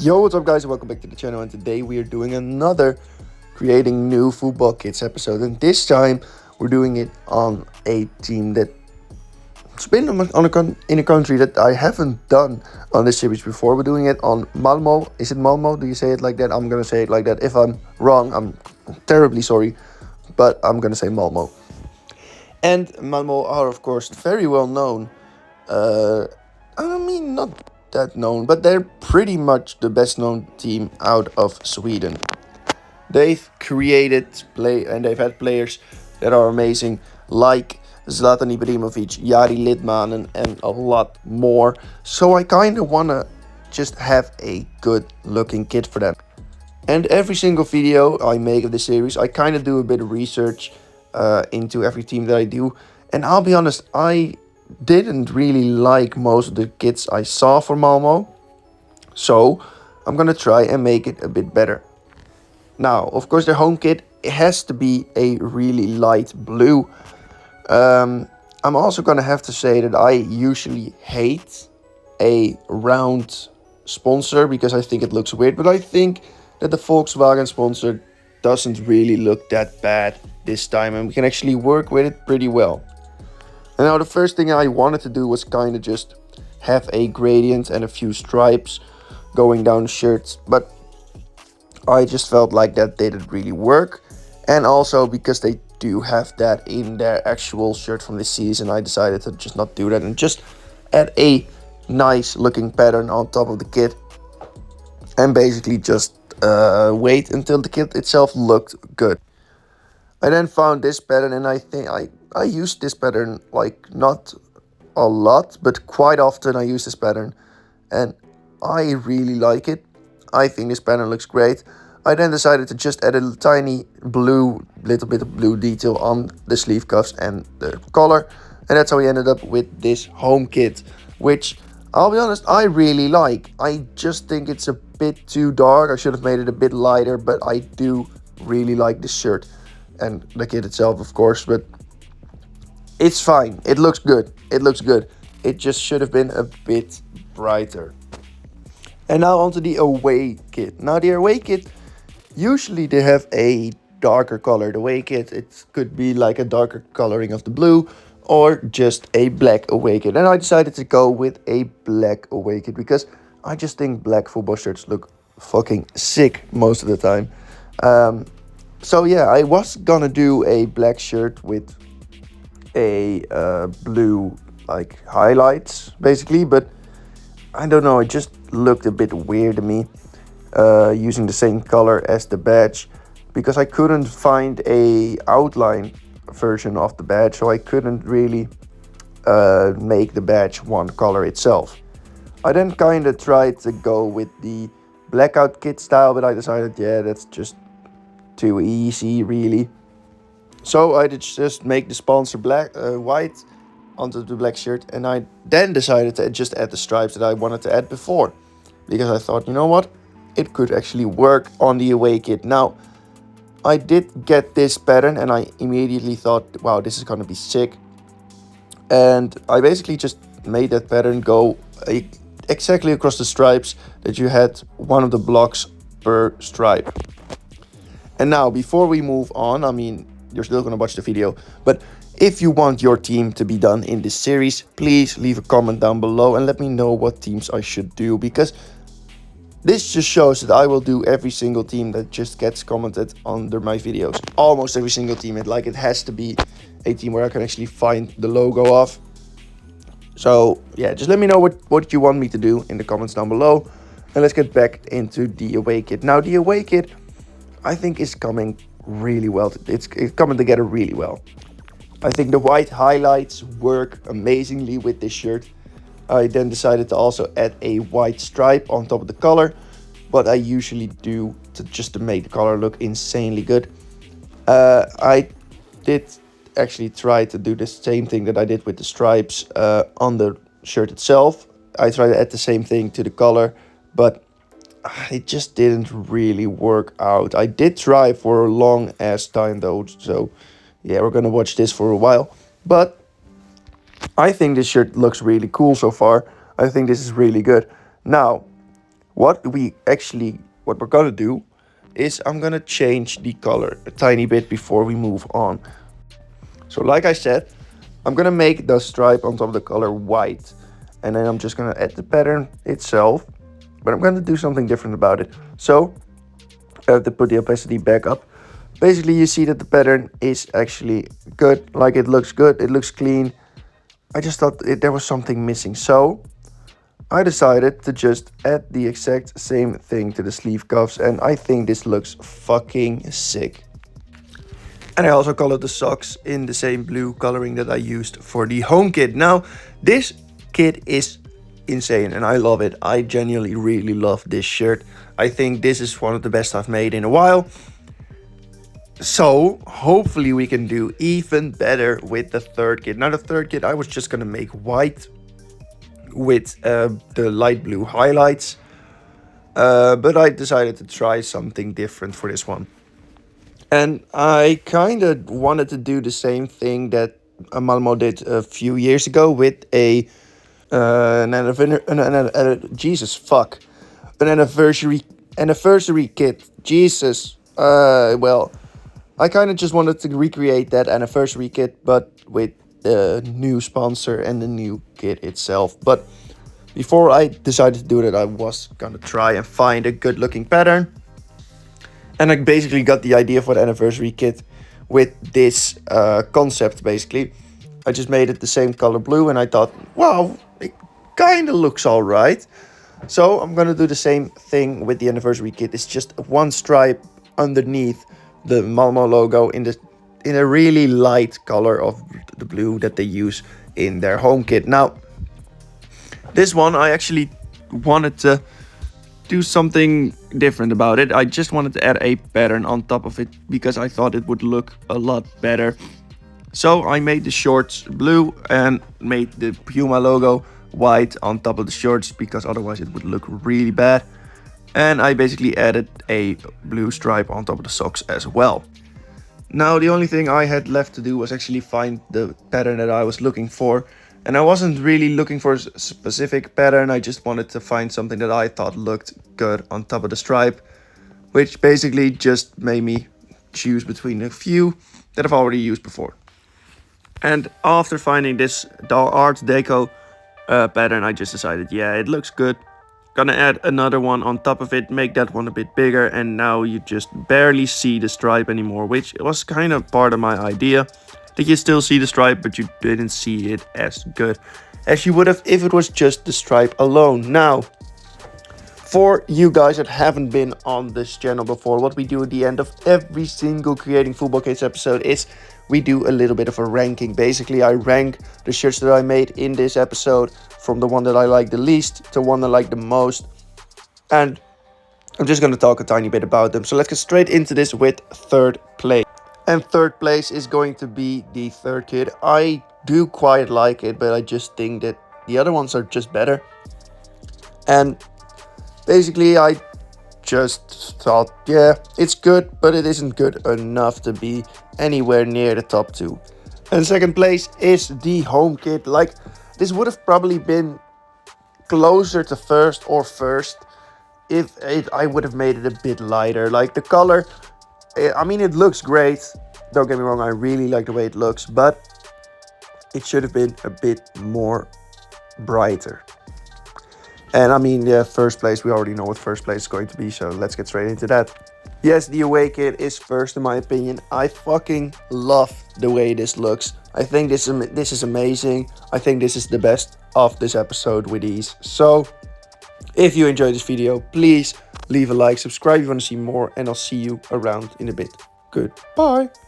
Yo, what's up guys, and welcome back to the channel, and today we are doing another creating new football kits episode, and this time we're doing it on a team that's been in a country that I haven't done on this series before. We're doing it on Malmö. Is it Malmö? Do you say it like that? I'm gonna say it like that. If I'm wrong, I'm terribly sorry, but I'm gonna say Malmö. And Malmö are of course very well known. uh, I mean, not that known, but they're pretty much the best known team out of Sweden. They've created play and they've had players that are amazing, like Zlatan Ibrahimovic, Jari Litmanen, and a lot more. So I kind of wanna just have a good looking kit for them. And every single video I make of this series, I kind of do a bit of research into every team that I do. And I'll be honest, I didn't really like most of the kits I saw for Malmo. So I'm gonna try and make it a bit better. Now, of course, their home kit, it has to be a really light blue. I'm also gonna have to say that I usually hate a round sponsor because I think it looks weird, but I think that the Volkswagen sponsor doesn't really look that bad this time, and we can actually work with it pretty well. And now the first thing I wanted to do was kind of just have a gradient and a few stripes going down the shirts, but I just felt like that didn't really work. And also because they do have that in their actual shirt from this season, I decided to just not do that and just add a nice looking pattern on top of the kit, and basically just wait until the kit itself looked good. I then found this pattern, and I think I used this pattern like not a lot, but quite often I use this pattern, and I really like it. I think this pattern looks great. I then decided to just add a tiny little bit of blue detail on the sleeve cuffs and the collar, and that's how we ended up with this home kit, which I'll be honest, I really like. I just think it's a bit too dark. I should have made it a bit lighter, but I do really like this shirt and the kit itself, of course, but it's fine. It looks good. It just should have been a bit brighter. And now onto the away kit. Now the away kit, usually they have a darker color. The away kit, it could be like a darker coloring of the blue or just a black away kit. And I decided to go with a black away kit because I just think black football shirts look fucking sick most of the time. So yeah, I was gonna do a black shirt with a blue like highlights basically, but I don't know, it just looked a bit weird to me using the same color as the badge, because I couldn't find a outline version of the badge, so I couldn't really make the badge one color itself. I then kind of tried to go with the blackout kit style, but I decided, yeah, that's just too easy really. So I did just make the sponsor white onto the black shirt, and I then decided to just add the stripes that I wanted to add before, because I thought, you know what, it could actually work on the away kit. Now I did get this pattern and I immediately thought, wow, this is gonna be sick, and I basically just made that pattern go exactly across the stripes, that you had one of the blocks per stripe. And now, before we move on, I mean, you're still gonna watch the video, but if you want your team to be done in this series, please leave a comment down below and let me know what teams I should do, because this just shows that I will do every single team that just gets commented under my videos. Almost every single team. It has to be a team where I can actually find the logo of. So yeah, just let me know what you want me to do in the comments down below. And let's get back into the away kit. Now the away kit, I think, is coming really well. It's coming together really well. I think the white highlights work amazingly with this shirt. I then decided to also add a white stripe on top of the collar, what I usually do to make the color look insanely good. I did actually try to do the same thing that I did with the stripes on the shirt itself. I tried to add the same thing to the collar, but it just didn't really work out. I did try for a long ass time though, so yeah, we're gonna watch this for a while. But I think this shirt looks really cool so far. I think this is really good. Now, what we're gonna do is I'm gonna change the color a tiny bit before we move on. So like I said, I'm gonna make the stripe on top of the color white, and then I'm just gonna add the pattern itself, but I'm gonna do something different about it. So I have to put the opacity back up. Basically, you see that the pattern is actually good, like it looks good, it looks clean. I just thought there was something missing, so I decided to just add the exact same thing to the sleeve cuffs, and I think this looks fucking sick. And I also colored the socks in the same blue coloring that I used for the home kit. Now, this kit is insane and I love it. I genuinely really love this shirt. I think this is one of the best I've made in a while. So, hopefully we can do even better with the third kit. Now, the third kit I was just gonna make white with the light blue highlights. But I decided to try something different for this one. And I kind of wanted to do the same thing that Malmö did a few years ago with an anniversary kit. Jesus. Well, I kind of just wanted to recreate that anniversary kit, but with the new sponsor and the new kit itself. But before I decided to do that, I was gonna try and find a good looking pattern. And I basically got the idea for the anniversary kit with this concept, basically. I just made it the same color blue and I thought, wow, it kind of looks all right. So I'm going to do the same thing with the anniversary kit. It's just one stripe underneath the Malmö logo in a really light color of the blue that they use in their home kit. Now, this one I actually wanted to do something different about it. I just wanted to add a pattern on top of it because I thought it would look a lot better. So I made the shorts blue and made the Puma logo white on top of the shorts because otherwise it would look really bad. And I basically added a blue stripe on top of the socks as well. Now the only thing I had left to do was actually find the pattern that I was looking for. And I wasn't really looking for a specific pattern, I just wanted to find something that I thought looked good on top of the stripe, which basically just made me choose between a few that I've already used before. And after finding this Art Deco pattern, I just decided, yeah, it looks good. Gonna add another one on top of it, make that one a bit bigger, and now you just barely see the stripe anymore, which was kind of part of my idea. That you still see the stripe, but you didn't see it as good as you would have if it was just the stripe alone. Now, for you guys that haven't been on this channel before, what we do at the end of every single Creating Football Kits episode is we do a little bit of a ranking. Basically, I rank the shirts that I made in this episode from the one that I like the least to one I like the most. And I'm just going to talk a tiny bit about them. So let's get straight into this with third place. And third place is going to be the third kit. I do quite like it, but I just think that the other ones are just better. And basically, I just thought, yeah, it's good, but it isn't good enough to be anywhere near the top two. And second place is the home kit. Like, this would have probably been closer to first if I would have made it a bit lighter. Like, the color, I mean, it looks great. Don't get me wrong, I really like the way it looks, but it should have been a bit more brighter. And I mean, yeah, first place, we already know what first place is going to be, so let's get straight into that. Yes, the away kit is first in my opinion. I fucking love the way this looks. I think this is amazing. I think this is the best of this episode with these. So, if you enjoyed this video, please leave a like, subscribe if you want to see more, and I'll see you around in a bit. Goodbye.